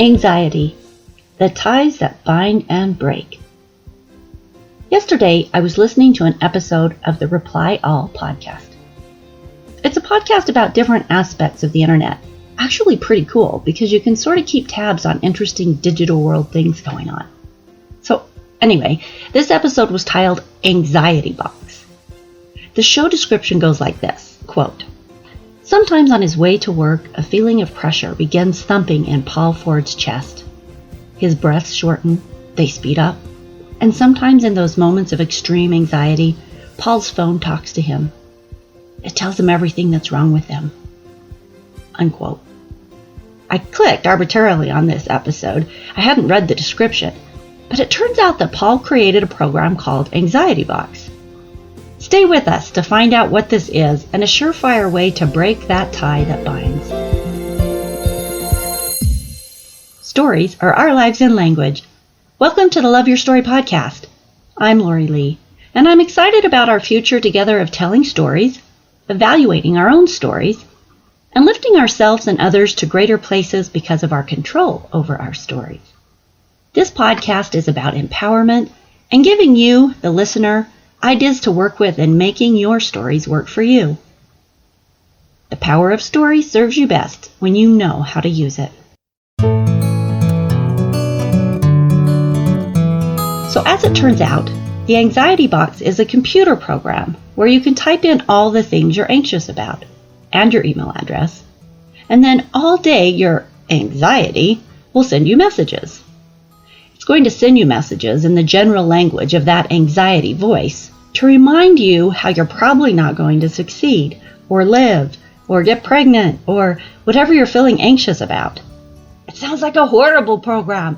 Anxiety, the ties that bind and break. Yesterday, I was listening to an episode of the Reply All podcast. It's a podcast about different aspects of the internet. Actually pretty cool because you can sort of keep tabs on interesting digital world things going on. So anyway, this episode was titled Anxiety Box. The show description goes like this, quote, "Sometimes on his way to work, a feeling of pressure begins thumping in Paul Ford's chest. His breaths shorten, they speed up, and sometimes in those moments of extreme anxiety, Paul's phone talks to him. It tells him everything that's wrong with him." Unquote. I clicked arbitrarily on this episode. I hadn't read the description, but it turns out that Paul created a program called Anxiety Box. Stay with us to find out what this is and a surefire way to break that tie that binds. Stories are our lives in language. Welcome to the Love Your Story podcast. I'm Lori Lee, and I'm excited about our future together of telling stories, evaluating our own stories, and lifting ourselves and others to greater places because of our control over our stories. This podcast is about empowerment and giving you, the listener, ideas to work with in making your stories work for you. The power of story serves you best when you know how to use it. So as it turns out, the Anxiety Box is a computer program where you can type in all the things you're anxious about and your email address, and then all day your anxiety will send you messages. It's going to send you messages in the general language of that anxiety voice to remind you how you're probably not going to succeed, or live, or get pregnant, or whatever you're feeling anxious about. It sounds like a horrible program,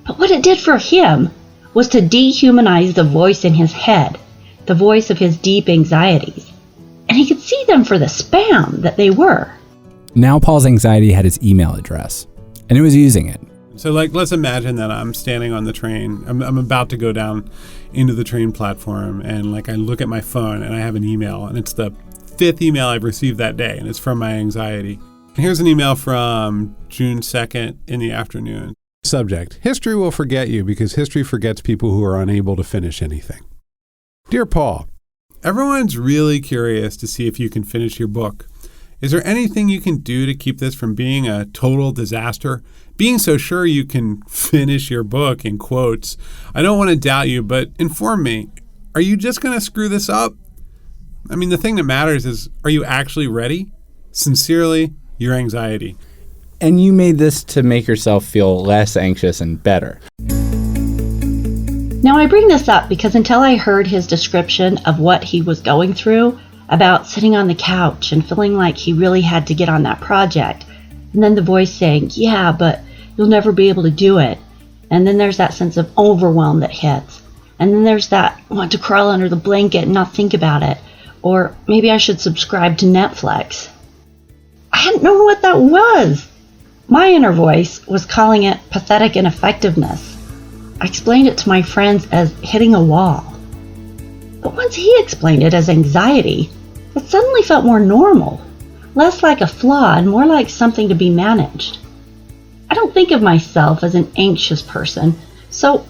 but what it did for him was to dehumanize the voice in his head, the voice of his deep anxieties, and he could see them for the spam that they were. Now Paul's anxiety had his email address, and it was using it. So let's imagine that I'm standing on the train. I'm about to go down into the train platform, and I look at my phone and I have an email, and it's the 5th email I've received that day, and it's from my anxiety. And here's an email from June 2nd in the afternoon. Subject: History will forget you because history forgets people who are unable to finish anything. Dear Paul, everyone's really curious to see if you can finish your book. Is there anything you can do to keep this from being a total disaster? Being so sure you can finish your book, in quotes. I don't want to doubt you, but inform me. Are you just going to screw this up? I mean, the thing that matters is, are you actually ready? Sincerely, your anxiety. And you made this to make yourself feel less anxious and better. Now I bring this up because until I heard his description of what he was going through, about sitting on the couch and feeling like he really had to get on that project, and then the voice saying, "Yeah, but you'll never be able to do it." And then there's that sense of overwhelm that hits. And then there's that want to crawl under the blanket and not think about it. Or maybe I should subscribe to Netflix. I hadn't known what that was. My inner voice was calling it pathetic ineffectiveness. I explained it to my friends as hitting a wall. But once he explained it as anxiety, it suddenly felt more normal, less like a flaw and more like something to be managed. I don't think of myself as an anxious person, so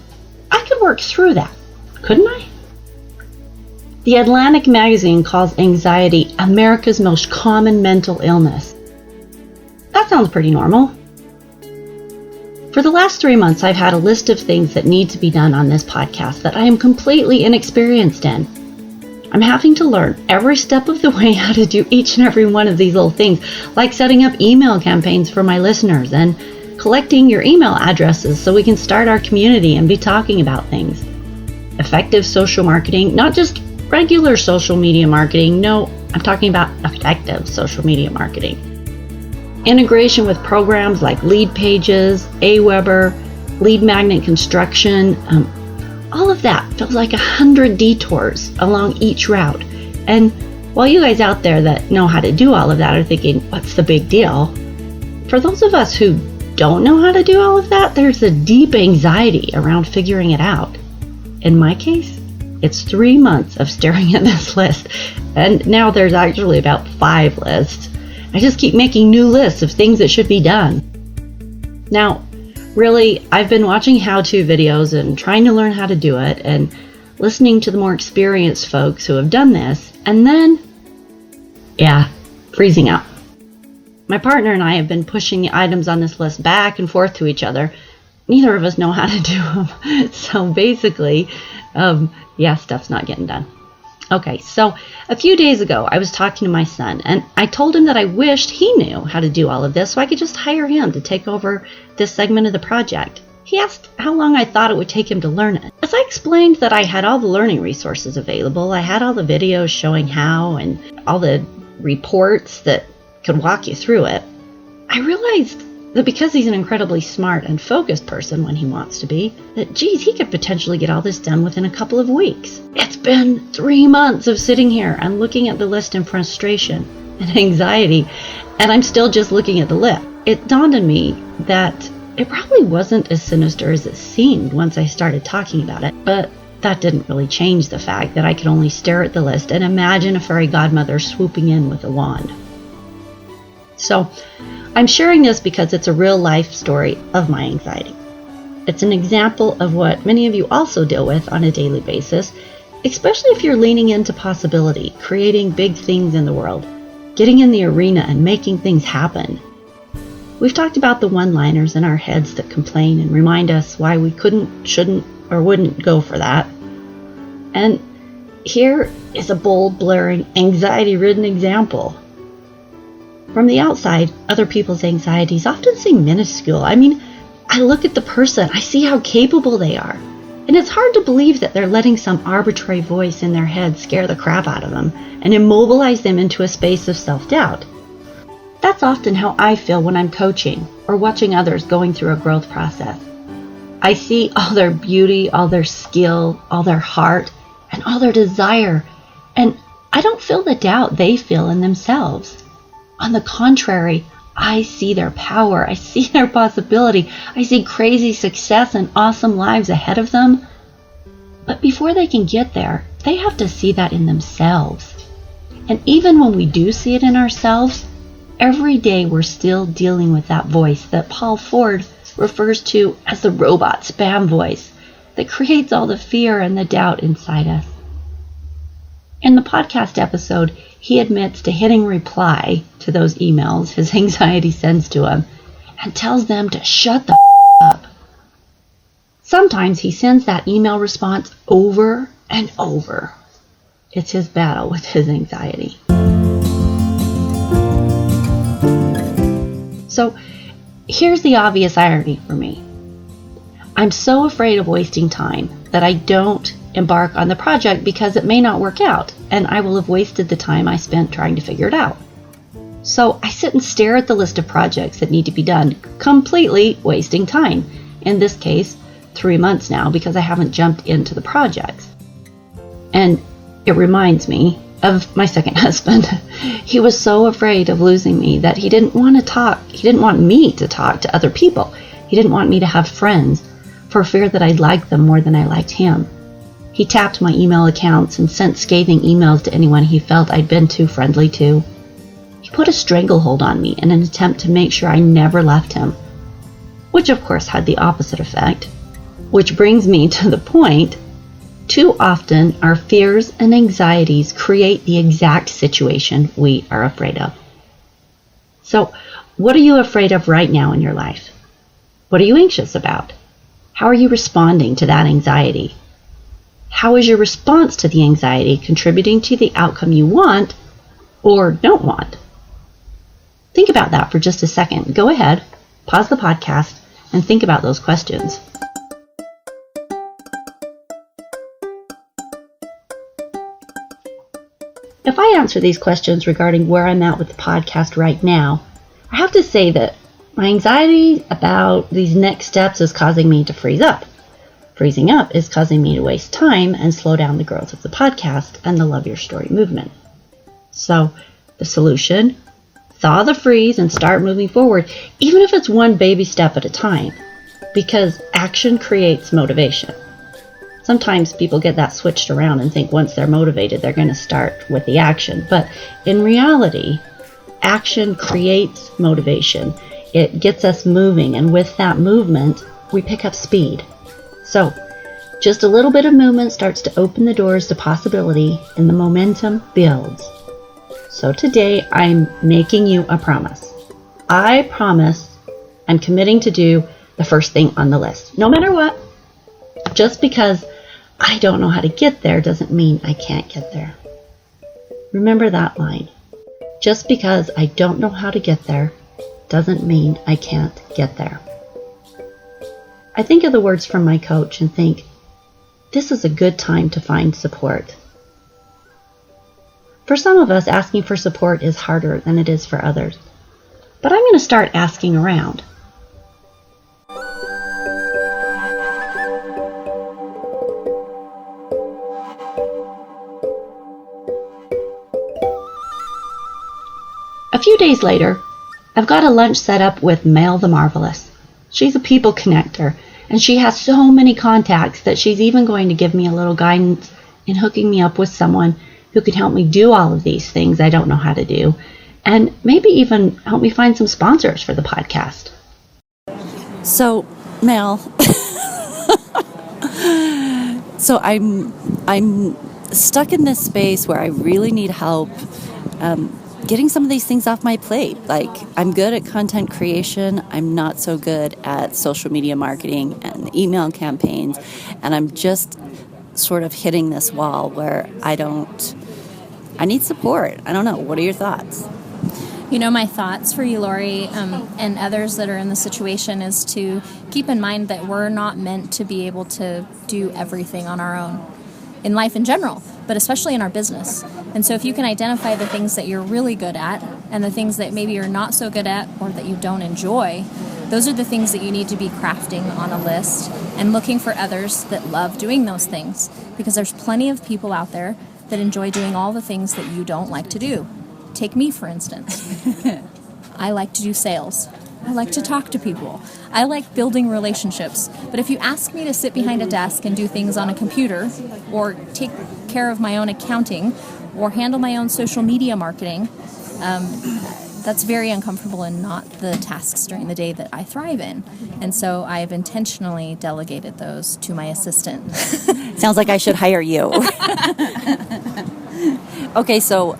I could work through that, couldn't I? The Atlantic magazine calls anxiety America's most common mental illness. That sounds pretty normal. For the last 3 months, I've had a list of things that need to be done on this podcast that I am completely inexperienced in. I'm having to learn every step of the way how to do each and every one of these little things, like setting up email campaigns for my listeners and collecting your email addresses so we can start our community and be talking about things. Effective social marketing, not just regular social media marketing. No, I'm talking about effective social media marketing. Integration with programs like Lead Pages, Aweber, Lead Magnet Construction, all of that feels like 100 detours along each route. And while you guys out there that know how to do all of that are thinking, what's the big deal? For those of us who don't know how to do all of that, there's a deep anxiety around figuring it out. In my case, it's 3 months of staring at this list, and now there's actually about 5 lists. I just keep making new lists of things that should be done. Now, Really, I've been watching how-to videos and trying to learn how to do it and listening to the more experienced folks who have done this, and then, freezing out. My partner and I have been pushing the items on this list back and forth to each other. Neither of us know how to do them. So basically, stuff's not getting done. Okay, so a few days ago, I was talking to my son, and I told him that I wished he knew how to do all of this so I could just hire him to take over this segment of the project. He asked how long I thought it would take him to learn it. As I explained that I had all the learning resources available, I had all the videos showing how and all the reports that could walk you through it, I realized that because he's an incredibly smart and focused person when he wants to be, that he could potentially get all this done within a couple of weeks. It's been 3 months of sitting here and looking at the list in frustration and anxiety, and I'm still just looking at the list. It dawned on me that it probably wasn't as sinister as it seemed once I started talking about it, but that didn't really change the fact that I could only stare at the list and imagine a fairy godmother swooping in with a wand. So, I'm sharing this because it's a real life story of my anxiety. It's an example of what many of you also deal with on a daily basis, especially if you're leaning into possibility, creating big things in the world, getting in the arena and making things happen. We've talked about the one-liners in our heads that complain and remind us why we couldn't, shouldn't, or wouldn't go for that. And here is a bold, blaring, anxiety-ridden example. From the outside, other people's anxieties often seem minuscule. I mean, I look at the person, I see how capable they are, and it's hard to believe that they're letting some arbitrary voice in their head scare the crap out of them and immobilize them into a space of self-doubt. That's often how I feel when I'm coaching or watching others going through a growth process. I see all their beauty, all their skill, all their heart, and all their desire, and I don't feel the doubt they feel in themselves. On the contrary, I see their power, I see their possibility, I see crazy success and awesome lives ahead of them. But before they can get there, they have to see that in themselves. And even when we do see it in ourselves, every day we're still dealing with that voice that Paul Ford refers to as the robot spam voice that creates all the fear and the doubt inside us. In the podcast episode, he admits to hitting reply to those emails his anxiety sends to him and tells them to shut the up. Sometimes he sends that email response over and over. It's his battle with his anxiety. So here's the obvious irony for me. I'm so afraid of wasting time that I don't embark on the project because it may not work out and I will have wasted the time I spent trying to figure it out. So I sit and stare at the list of projects that need to be done, completely wasting time. In this case, 3 months now because I haven't jumped into the projects. And it reminds me of my second husband. He was so afraid of losing me that he didn't want to talk. He didn't want me to talk to other people. He didn't want me to have friends for fear that I'd like them more than I liked him. He tapped my email accounts and sent scathing emails to anyone he felt I'd been too friendly to. He put a stranglehold on me in an attempt to make sure I never left him, which of course had the opposite effect. Which brings me to the point, too often our fears and anxieties create the exact situation we are afraid of. So, what are you afraid of right now in your life? What are you anxious about? How are you responding to that anxiety? How is your response to the anxiety contributing to the outcome you want or don't want? Think about that for just a second. Go ahead, pause the podcast, and think about those questions. If I answer these questions regarding where I'm at with the podcast right now, I have to say that my anxiety about these next steps is causing me to freeze up. Freezing up is causing me to waste time and slow down the growth of the podcast and the Love Your Story movement. So, the solution? Thaw the freeze and start moving forward, even if it's one baby step at a time, because action creates motivation. Sometimes people get that switched around and think once they're motivated, they're going to start with the action. But in reality, action creates motivation. it gets us moving, and with that movement, we pick up speed. So, just a little bit of movement starts to open the doors to possibility, and the momentum builds. So today, I'm making you a promise. I promise I'm committing to do the first thing on the list, no matter what. Just because I don't know how to get there doesn't mean I can't get there. Remember that line. Just because I don't know how to get there doesn't mean I can't get there. I think of the words from my coach and think, this is a good time to find support. For some of us, asking for support is harder than it is for others. But I'm going to start asking around. A few days later, I've got a lunch set up with Mel the Marvelous. She's a people connector, and she has so many contacts that she's even going to give me a little guidance in hooking me up with someone who could help me do all of these things I don't know how to do, and maybe even help me find some sponsors for the podcast. So, Mel, so I'm stuck in this space where I really need help getting some of these things off my plate. Like, I'm good at content creation. I'm not so good at social media marketing and email campaigns. And I'm just sort of hitting this wall where I need support. I don't know. What are your thoughts? You know, my thoughts for you, Lori, and others that are in the situation is to keep in mind that we're not meant to be able to do everything on our own in life in general, but especially in our business. And so if you can identify the things that you're really good at and the things that maybe you're not so good at or that you don't enjoy, those are the things that you need to be crafting on a list and looking for others that love doing those things, because there's plenty of people out there that enjoy doing all the things that you don't like to do. Take me, for instance. I like to do sales. I like to talk to people. I like building relationships. But if you ask me to sit behind a desk and do things on a computer, or take care of my own accounting, or handle my own social media marketing, that's very uncomfortable and not the tasks during the day that I thrive in. And so I've intentionally delegated those to my assistant. Sounds like I should hire you. Okay, so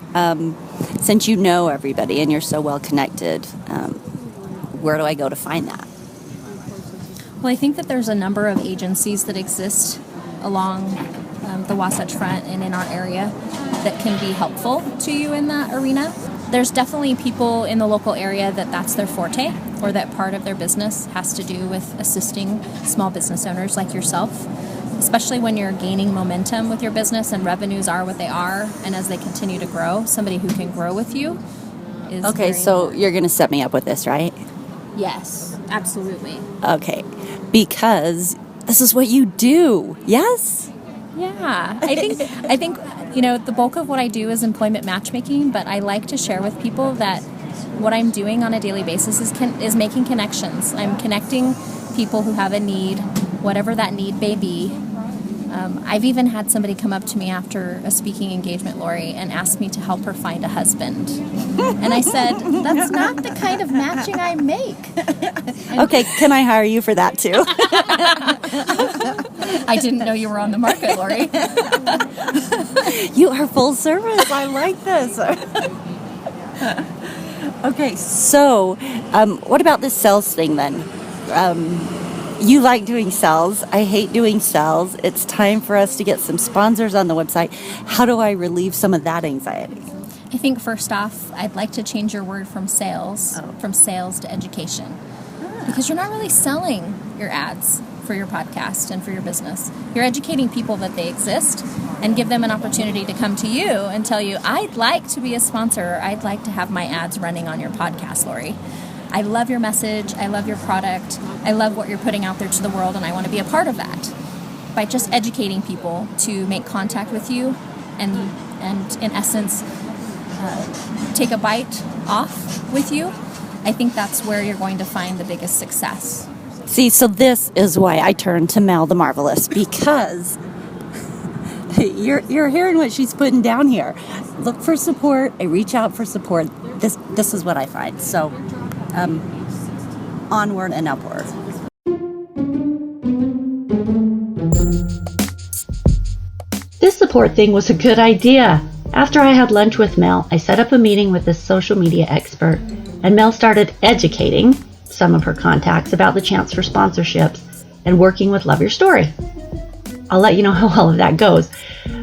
since you know everybody and you're so well connected, where do I go to find that? Well, I think that there's a number of agencies that exist along the Wasatch Front and in our area that can be helpful to you in that arena. There's definitely people in the local area that's their forte, or that part of their business has to do with assisting small business owners like yourself, especially when you're gaining momentum with your business and revenues are what they are, and as they continue to grow, somebody who can grow with you is okay, so you're going to set me up with this, right? Yes, absolutely. Okay, because this is what you do, yes? Yeah, I think you know, the bulk of what I do is employment matchmaking, but I like to share with people that what I'm doing on a daily basis is making connections. I'm connecting people who have a need, whatever that need may be. I've even had somebody come up to me after a speaking engagement, Lori, and ask me to help her find a husband. And I said, that's not the kind of matching I make. Okay, can I hire you for that too? I didn't know you were on the market, Lori. You are full service. I like this. Okay, so what about this sales thing then? You like doing sales. I hate doing sales. It's time for us to get some sponsors on the website. How do I relieve some of that anxiety? I think first off, I'd like to change your word from sales to education. Because you're not really selling your ads for your podcast and for your business. You're educating people that they exist and give them an opportunity to come to you and tell you, I'd like to be a sponsor, or I'd like to have my ads running on your podcast, Lori. I love your message, I love your product, I love what you're putting out there to the world, and I want to be a part of that. By just educating people to make contact with you and in essence, take a bite off with you, I think that's where you're going to find the biggest success. See, so this is why I turned to Mel the Marvelous, because you're hearing what she's putting down here. Look for support. I reach out for support. This is what I find. So onward and upward. This support thing was a good idea. After I had lunch with Mel, I set up a meeting with this social media expert, and Mel started educating some of her contacts about the chance for sponsorships and working with Love Your Story. I'll let you know how all of that goes.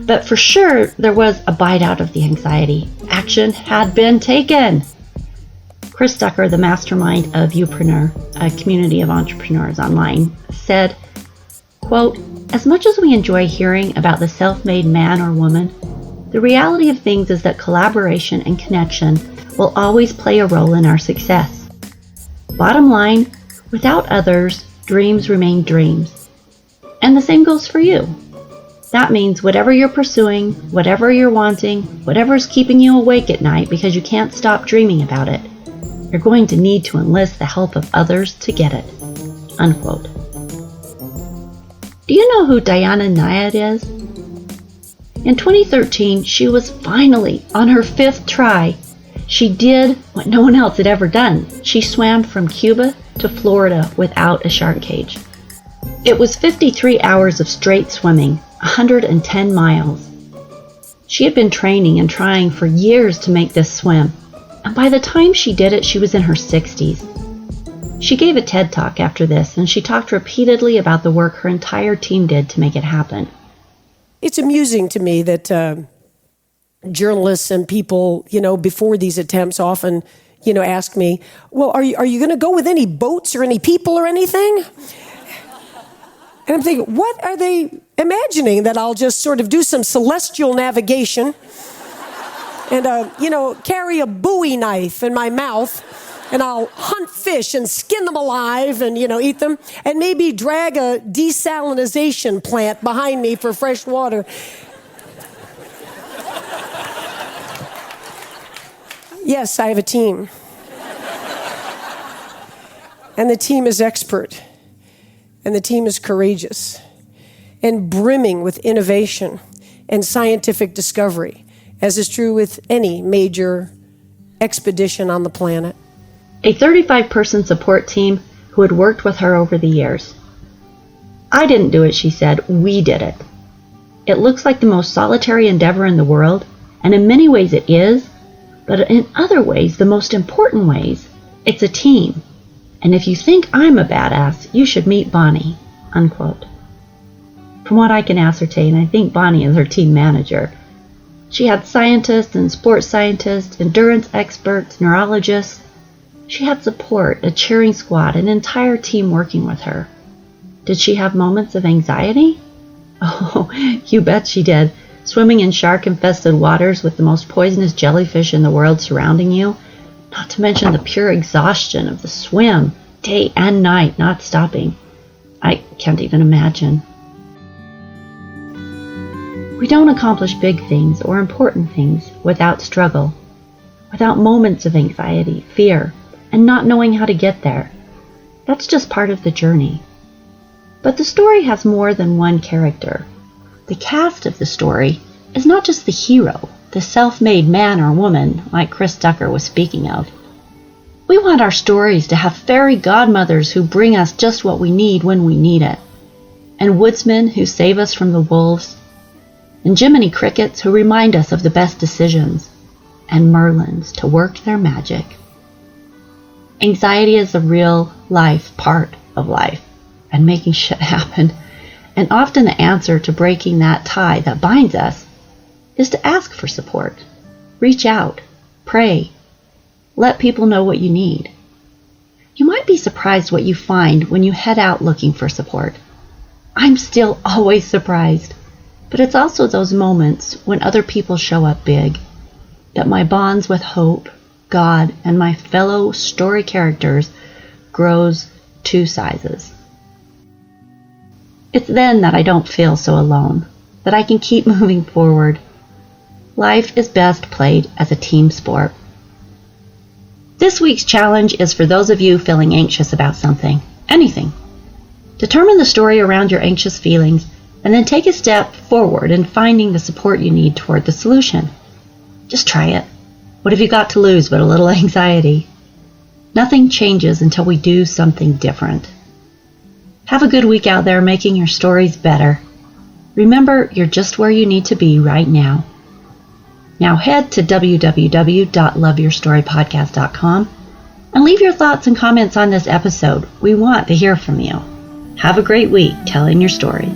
But for sure, there was a bite out of the anxiety. Action had been taken. Chris Ducker, the mastermind of Upreneur, a community of entrepreneurs online, said, quote, "As much as we enjoy hearing about the self-made man or woman, the reality of things is that collaboration and connection will always play a role in our success. Bottom line, without others, dreams remain dreams. And the same goes for you. That means whatever you're pursuing, whatever you're wanting, whatever's keeping you awake at night because you can't stop dreaming about it, you're going to need to enlist the help of others to get it." Unquote. Do you know who Diana Nyad is? In 2013, she was finally on her 5th try. She did what no one else had ever done. She swam from Cuba to Florida without a shark cage. It was 53 hours of straight swimming, 110 miles. She had been training and trying for years to make this swim, and by the time she did it, she was in her 60s. She gave a TED Talk after this, and she talked repeatedly about the work her entire team did to make it happen. It's amusing to me that journalists and people, before these attempts often, ask me, well, are you going to go with any boats or any people or anything? And I'm thinking, what are they imagining? That I'll just sort of do some celestial navigation and, carry a Bowie knife in my mouth, and I'll hunt fish and skin them alive and, eat them, and maybe drag a desalinization plant behind me for fresh water. Yes, I have a team. And the team is expert. And the team is courageous and brimming with innovation and scientific discovery, as is true with any major expedition on the planet. A 35-person support team who had worked with her over the years. "I didn't do it," she said. "We did it. It looks like the most solitary endeavor in the world, and in many ways it is, but in other ways, the most important ways, it's a team. And if you think I'm a badass, you should meet Bonnie." Unquote. From what I can ascertain, I think Bonnie is her team manager. She had scientists and sports scientists, endurance experts, neurologists. She had support, a cheering squad, an entire team working with her. Did she have moments of anxiety? Oh, you bet she did. Swimming in shark-infested waters with the most poisonous jellyfish in the world surrounding you, not to mention the pure exhaustion of the swim, day and night, not stopping. I can't even imagine. We don't accomplish big things or important things without struggle, without moments of anxiety, fear, and not knowing how to get there. That's just part of the journey. But the story has more than one character. The cast of the story is not just the hero, the self-made man or woman like Chris Ducker was speaking of. We want our stories to have fairy godmothers who bring us just what we need when we need it, and woodsmen who save us from the wolves, and Jiminy Crickets who remind us of the best decisions, and Merlins to work their magic. Anxiety is a real life part of life and making shit happen, and often the answer to breaking that tie that binds us is to ask for support, reach out, pray, let people know what you need. You might be surprised what you find when you head out looking for support. I'm still always surprised, but it's also those moments when other people show up big that my bonds with hope, God, and my fellow story characters grows 2 sizes. It's then that I don't feel so alone, that I can keep moving forward. Life is best played as a team sport. This week's challenge is for those of you feeling anxious about something, anything. Determine the story around your anxious feelings and then take a step forward in finding the support you need toward the solution. Just try it. What have you got to lose but a little anxiety? Nothing changes until we do something different. Have a good week out there making your stories better. Remember, you're just where you need to be right now. Now head to www.loveyourstorypodcast.com and leave your thoughts and comments on this episode. We want to hear from you. Have a great week telling your story.